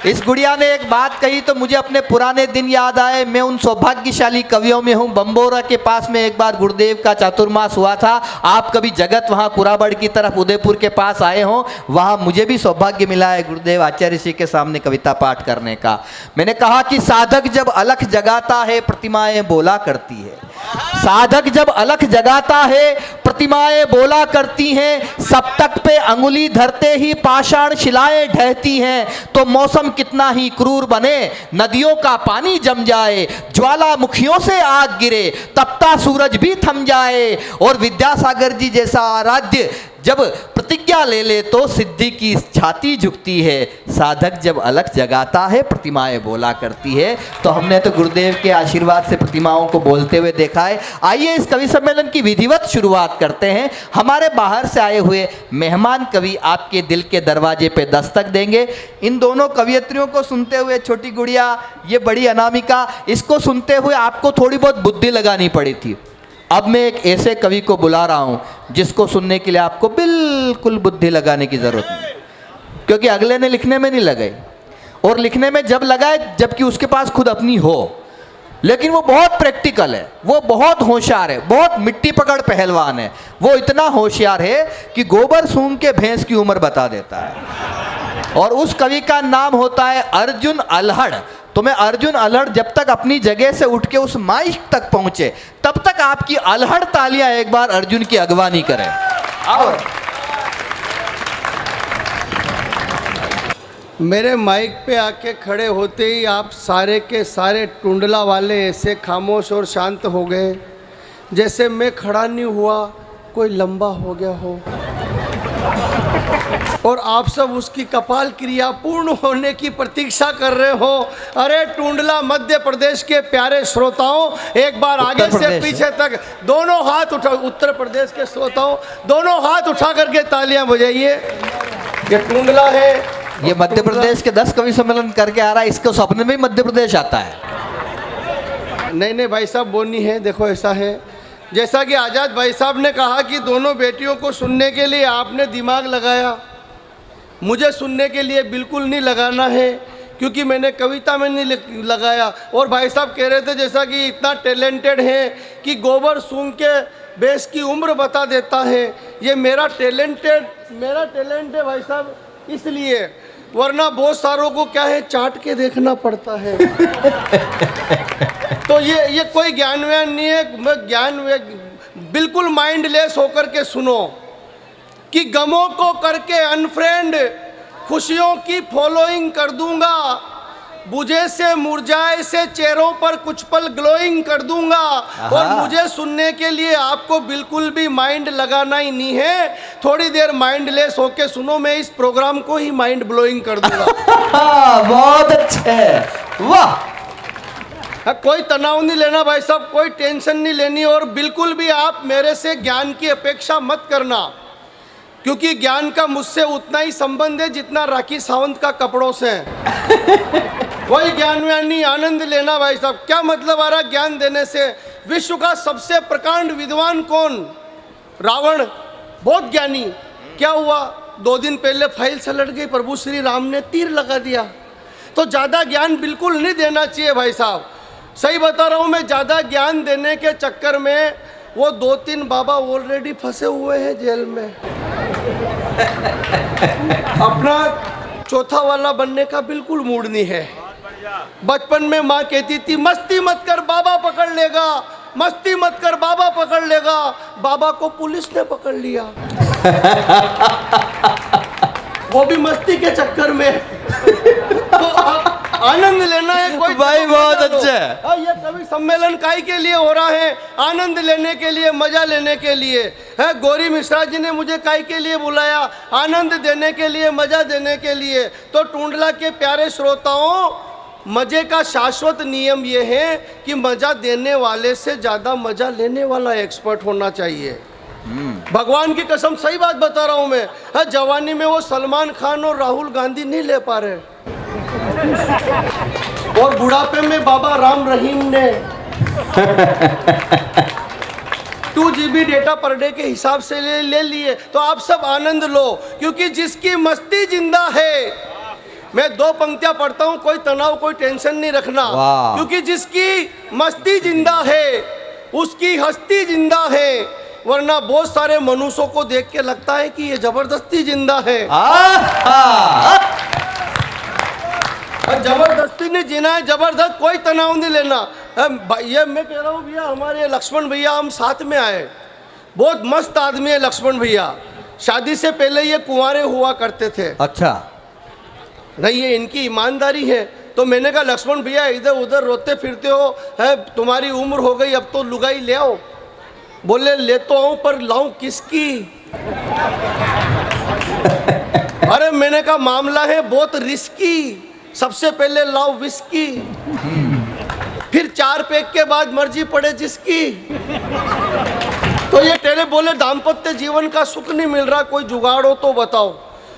इस गुड़िया ने एक बात कही तो मुझे अपने पुराने दिन याद आए। मैं उन सौभाग्यशाली कवियों में हूँ। बम्बोरा के पास में एक बार गुरुदेव का चातुर्मास हुआ था। आप कभी जगत वहाँ कुराबड़ की तरफ उदयपुर के पास आए हों, वहाँ मुझे भी सौभाग्य मिला है गुरुदेव आचार्य श्री के सामने कविता पाठ करने का। मैंने कहा कि साधक जब अलख जगाता है प्रतिमाएं बोला करती है। साधक जब अलख जगाता है प्रतिमाएं बोला करती हैं। सप्तक पे अंगुली धरते ही पाषाण शिलाएं ढहती हैं। तो मौसम कितना ही क्रूर बने, नदियों का पानी जम जाए, ज्वालामुखियों से आग गिरे, तपता सूरज भी थम जाए, और विद्यासागर जी जैसा आराध्य जब प्रतिज्ञा ले ले तो सिद्धि की छाती झुकती है। साधक जब अलख जगाता है प्रतिमाएं बोला करती है। तो हमने तो गुरुदेव के आशीर्वाद से प्रतिमाओं को बोलते हुए देखा है। आइए इस कवि सम्मेलन की विधिवत शुरुआत करते हैं। हमारे बाहर से आए हुए मेहमान कवि आपके दिल के दरवाजे पे दस्तक देंगे। इन दोनों कवियत्रियों को सुनते हुए, छोटी गुड़िया, ये बड़ी अनामिका, इसको सुनते हुए आपको थोड़ी बहुत बुद्धि लगानी पड़ी थी। अब मैं एक ऐसे कवि को बुला रहा हूं जिसको सुनने के लिए आपको बिल्कुल बुद्धि लगाने की जरूरत नहीं, क्योंकि अगले ने लिखने में नहीं लगाई, और लिखने में जब लगाए जबकि उसके पास खुद अपनी हो, लेकिन वो बहुत प्रैक्टिकल है, वो बहुत होशियार है, बहुत मिट्टी पकड़ पहलवान है। वो इतना होशियार है कि गोबर सूंघ के भैंस की उम्र बता देता है। और उस कवि का नाम होता है अर्जुन अल्हड़। तो मैं अर्जुन अल्हड़ जब तक अपनी जगह से उठ के उस माइक तक पहुंचे तब तक आपकी अल्हड़ तालियां एक बार अर्जुन की अगवानी करें। आओ। मेरे माइक पे आके खड़े होते ही आप सारे के सारे टुंडला वाले ऐसे खामोश और शांत हो गए जैसे मैं खड़ा नहीं हुआ कोई लंबा हो गया हो, और आप सब उसकी कपाल क्रिया पूर्ण होने की प्रतीक्षा कर रहे हो। अरे टुंडला मध्य प्रदेश के प्यारे श्रोताओं, एक बार आगे से पीछे तक दोनों हाथ उठा, उत्तर प्रदेश के श्रोताओं दोनों हाथ उठा करके तालियां बजाइए। ये टुंडला है, ये मध्य प्रदेश के 10 कवि सम्मेलन करके आ रहा है। इसको सपने में मध्य प्रदेश आता है। नहीं भाई साहब, बोनी है। देखो ऐसा है, जैसा कि आज़ाद भाई साहब ने कहा कि दोनों बेटियों को सुनने के लिए आपने दिमाग लगाया, मुझे सुनने के लिए बिल्कुल नहीं लगाना है, क्योंकि मैंने कविता में नहीं लगाया। और भाई साहब कह रहे थे जैसा कि इतना टैलेंटेड है कि गोबर सूंघ के बेस की उम्र बता देता है। ये मेरा टैलेंट है भाई साहब, इसलिए, वरना बहुत सारों को क्या है चाट के देखना पड़ता है। तो ये कोई ज्ञान व्यान नहीं है। मैं बिल्कुल माइंडलेस होकर के सुनो कि गमों को करके अनफ्रेंड, खुशियों की फॉलोइंग कर दूंगा, बुझे से मुरझाए से चेहरों पर कुछ पल ग्लोइंग कर दूंगा। और मुझे सुनने के लिए आपको बिल्कुल भी माइंड लगाना ही नहीं है। थोड़ी देर माइंडलेस होके सुनो, मैं इस प्रोग्राम को ही माइंड ब्लोइंग कर दूंगा। बहुत अच्छे, वाह। कोई तनाव नहीं लेना भाई साहब, कोई टेंशन नहीं लेनी, और बिल्कुल भी आप मेरे से ज्ञान की अपेक्षा मत करना, क्योंकि ज्ञान का मुझसे उतना ही संबंध है जितना राखी सावंत का कपड़ों से है। कोई ज्ञान व्यान नहीं, आनंद लेना भाई साहब। क्या मतलब आ रहा ज्ञान देने से? विश्व का सबसे प्रकांड विद्वान कौन? रावण, बहुत ज्ञानी। क्या हुआ? 2 दिन पहले फाइल सलट गई, प्रभु श्री राम ने तीर लगा दिया। तो ज़्यादा ज्ञान बिल्कुल नहीं देना चाहिए भाई साहब। सही बता रहा हूँ मैं, ज़्यादा ज्ञान देने के चक्कर में वो 2-3 बाबा ऑलरेडी फंसे हुए हैं जेल में। अपना चौथा वाला बनने का बिल्कुल मूड नहीं है। बचपन में माँ कहती थी मस्ती मत कर बाबा पकड़ लेगा, मस्ती मत कर बाबा पकड़ लेगा। बाबा को पुलिस ने पकड़ लिया। वो भी मस्ती के चक्कर में। तो आनंद लेना है कोई भाई, बहुत अच्छा है। ये कवि सम्मेलन काहे के लिए हो रहा है? आनंद लेने के लिए, मजा लेने के लिए है। गौरी मिश्रा जी ने मुझे काहे के लिए बुलाया? आनंद देने के लिए, मजा देने के लिए। तो टुंडला के प्यारे श्रोताओं, मजे का शाश्वत नियम ये है कि मजा देने वाले से ज्यादा मजा लेने वाला एक्सपर्ट होना चाहिए। भगवान की कसम सही बात बता रहा हूं मैं। हाँ, जवानी में वो सलमान खान और राहुल गांधी नहीं ले पा रहे, और बुढ़ापे में बाबा राम रहीम ने 2 GB डेटा पर डे के हिसाब से ले लिए। तो आप सब आनंद लो, क्योंकि जिसकी मस्ती जिंदा है, मैं 2 पंक्तियां पढ़ता हूं, कोई तनाव कोई टेंशन नहीं रखना, वाह। क्योंकि जिसकी मस्ती जिंदा है उसकी हस्ती जिंदा है, वरना बहुत सारे मनुष्यों को देख के लगता है कि ये जबरदस्ती जिंदा है। और जबरदस्ती नहीं जीना है, जबरदस्त कोई तनाव नहीं लेना। ये मैं कह रहा हूँ भैया, हमारे लक्ष्मण भैया हम साथ में आए, बहुत मस्त आदमी है लक्ष्मण भैया। शादी से पहले ये कुंवारे हुआ करते थे। अच्छा, नहीं ये इनकी ईमानदारी है। तो मैंने कहा लक्ष्मण भैया इधर उधर रोते फिरते हो, है तुम्हारी उम्र हो गई, अब तो लुगाई ले आओ। बोले ले तो आऊं, पर लाऊं किसकी? अरे मैंने कहा मामला है बहुत रिस्की, सबसे पहले लाओ विस्की, फिर 4 पैक के बाद मर्जी पड़े जिसकी। तो ये टेले बोले दाम्पत्य जीवन का सुख नहीं मिल रहा, कोई जुगाड़ हो तो बताओ।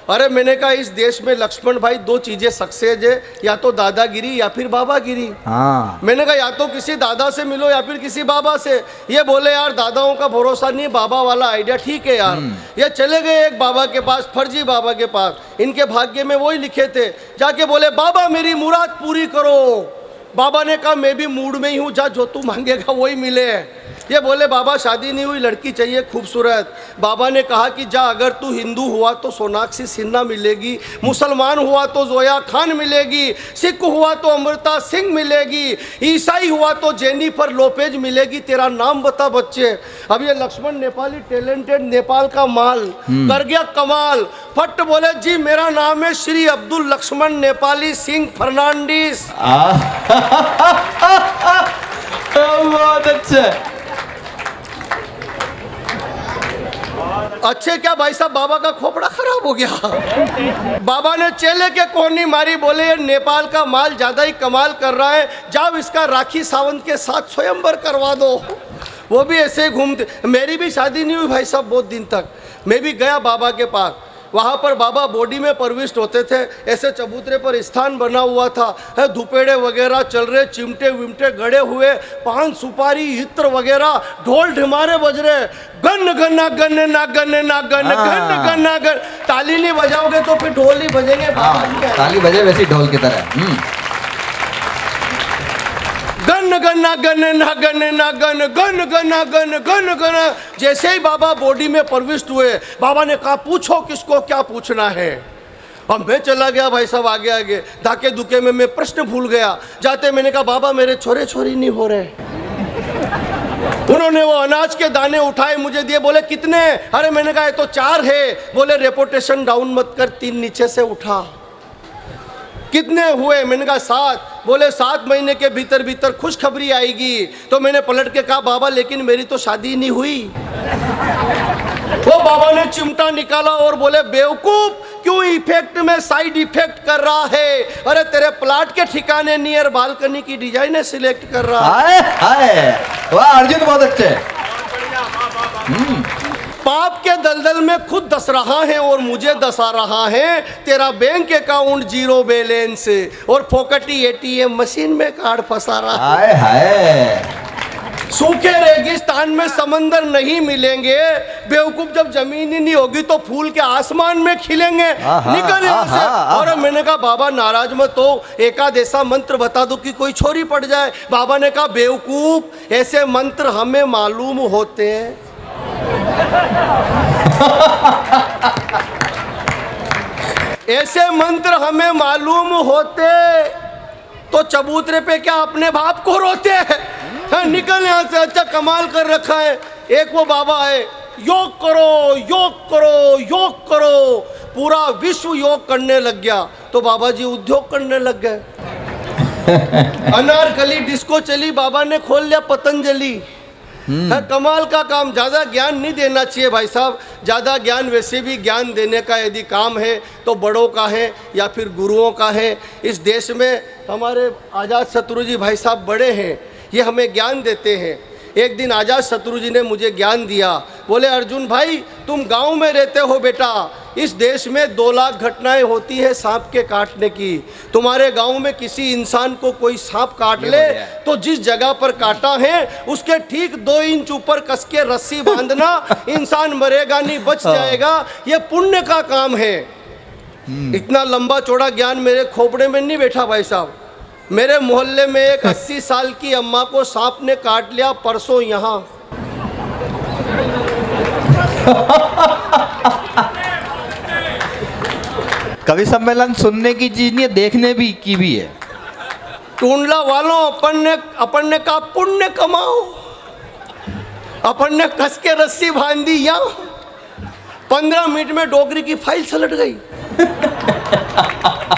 अरे मैंने कहा इस देश में लक्ष्मण भाई 2 चीजें सक्सेस है, या तो दादागिरी या फिर बाबागिरी। हाँ, मैंने कहा या तो किसी दादा से मिलो या फिर किसी बाबा से। ये बोले यार दादाओं का भरोसा नहीं, बाबा वाला आइडिया ठीक है यार। ये चले गए एक बाबा के पास, फर्जी बाबा के पास, इनके भाग्य में वही लिखे थे। जाके बोले बाबा मेरी मुराद पूरी करो। बाबा ने कहा मैं भी मूड में ही हूँ, जा जो तू मांगेगा वही मिले। ये बोले बाबा शादी नहीं हुई, लड़की चाहिए खूबसूरत। बाबा ने कहा कि जा अगर तू हिंदू हुआ तो सोनाक्षी सिन्हा मिलेगी, मुसलमान हुआ तो जोया खान मिलेगी, सिख हुआ तो अमृता सिंह मिलेगी, ईसाई हुआ तो जेनिफर लोपेज मिलेगी, तेरा नाम बता बच्चे। अब ये लक्ष्मण नेपाली टैलेंटेड, नेपाल का माल कर गया कमाल। फट बोले जी मेरा नाम है श्री अब्दुल लक्ष्मण नेपाली सिंह फर्नांडिस। बहुत अच्छा। अच्छे क्या भाई साहब, बाबा का खोपड़ा खराब हो गया। बाबा ने चेले के कोहनी मारी, बोले ये नेपाल का माल ज्यादा ही कमाल कर रहा है, जाओ इसका राखी सावंत के साथ स्वयंवर करवा दो। वो भी ऐसे ही घूमते। मेरी भी शादी नहीं हुई भाई साहब बहुत दिन तक। मैं भी गया बाबा के पास, वहाँ पर बाबा बॉडी में प्रविष्ट होते थे, ऐसे चबूतरे पर स्थान बना हुआ था, है धुपेड़े वगैरह चल रहे, चिमटे विमटे गड़े हुए, पान सुपारी इत्र वगैरह, ढोल ढिमारे बज रहे, गन गन्ना गन ना गन ना गन गन गन्ना गन। ताली नहीं बजाओगे तो फिर ढोल नहीं बजेंगे। ताली बजे वैसी ढोल की तरह। गन गन्ना गन ना गन ना गन गन गना गन गन गना। जैसे ही बाबा बॉडी में प्रविष्ट हुए, बाबा ने कहा पूछो किसको क्या पूछना है। अब मैं चला गया भाई साहब आगे आगे, धाके धुके में मैं प्रश्न भूल गया। जाते मैंने कहा बाबा मेरे छोरे छोरी नहीं हो रहे। उन्होंने वो अनाज के दाने उठाए मुझे दिए, बोले कितने? अरे मैंने कहा ये तो 4 है। बोले रेपुटेशन डाउन मत कर, 3 नीचे से उठा। कितने हुए? मैंने कहा 7। बोले 7 महीने के भीतर भीतर खुशखबरी आएगी। तो मैंने पलट के कहा बाबा लेकिन मेरी तो शादी नहीं हुई। वो बाबा ने चिमटा निकाला और बोले बेवकूफ, क्यों इफेक्ट में साइड इफेक्ट कर रहा है? अरे तेरे प्लाट के ठिकाने नियर बालकनी की डिजाइन सिलेक्ट कर रहा है। वाह अर्जुन बहुत अच्छे। पाप के दलदल में खुद दस रहा है और मुझे दसा रहा है। तेरा बैंक अकाउंट 0 बैलेंस और फोकटी ATM मशीन में कार्ड फंसा रहा है। सूखे रेगिस्तान में समंदर नहीं मिलेंगे बेवकूफ, जब जमीन ही नहीं होगी तो फूल के आसमान में खिलेंगे। निकल यहाँ से। और मैंने कहा बाबा नाराज मत हो, एकाद ऐसा मंत्र बता दो कि कोई छोरी पड़ जाए। बाबा ने कहा बेवकूफ ऐसे मंत्र हमें मालूम होते हैं। ऐसे मंत्र हमें मालूम होते तो चबूतरे पे क्या अपने बाप को रोते हैं? निकल यहाँ से। अच्छा कमाल कर रखा है। एक वो बाबा है, योग करो योग करो योग करो, पूरा विश्व योग करने लग गया तो बाबा जी उद्योग करने लग गए। अनारकली डिस्को चली, बाबा ने खोल लिया पतंजलि। कमाल का काम। ज़्यादा ज्ञान नहीं देना चाहिए भाई साहब। ज़्यादा ज्ञान वैसे भी ज्ञान देने का यदि काम है तो बड़ों का है या फिर गुरुओं का है। इस देश में हमारे आज़ाद शत्रु जी भाई साहब बड़े हैं, ये हमें ज्ञान देते हैं। एक दिन आज़ाद शत्रु जी ने मुझे ज्ञान दिया। बोले अर्जुन भाई तुम गांव में रहते हो बेटा, इस देश में 2 लाख घटनाएं होती है सांप के काटने की। तुम्हारे गांव में किसी इंसान को कोई सांप काट ले तो जिस जगह पर काटा है उसके ठीक 2 इंच ऊपर कस के रस्सी बांधना, इंसान मरेगा नहीं, बच जाएगा। ये पुण्य का काम है। इतना लंबा चौड़ा ज्ञान मेरे खोपड़े में नहीं बैठा भाई साहब। मेरे मोहल्ले में एक 80 साल की अम्मा को सांप ने काट लिया परसों यहाँ। कवि सम्मेलन सुनने की चीज नहीं है, देखने भी की भी है। टूंडला वालों, अपन ने कहा पुण्य कमाओ, अपन ने कस के रस्सी बांध दी। यहाँ 15 मिनट में डोगरी की फाइल सलट गई।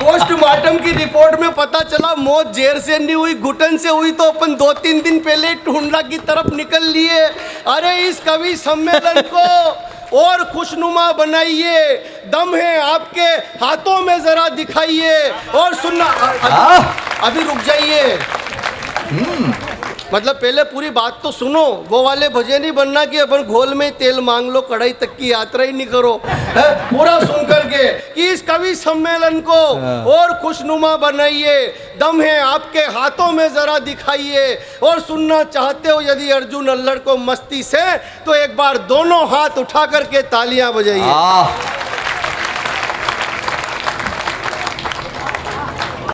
पोस्टमार्टम की रिपोर्ट में पता चला मौत जेर से नहीं हुई, घुटन से हुई। तो अपन 2-3 दिन पहले टूंडला की तरफ निकल लिए। अरे इस कवि सम्मेलन को और खुशनुमा बनाइए, दम है आपके हाथों में जरा दिखाइए और सुनना। अभी रुक जाइए, मतलब पहले पूरी बात तो सुनो। वो वाले भजन नहीं बनना कि अपन घोल में तेल मांग लो, कढ़ाई तक की यात्रा ही नहीं करो। पूरा सुन करके कि इस कवि सम्मेलन को और खुशनुमा बनाइए, दम है आपके हाथों में जरा दिखाइए और सुनना चाहते हो यदि अर्जुन अल्लड़ को मस्ती से, तो एक बार दोनों हाथ उठा करके तालियां बजाइए।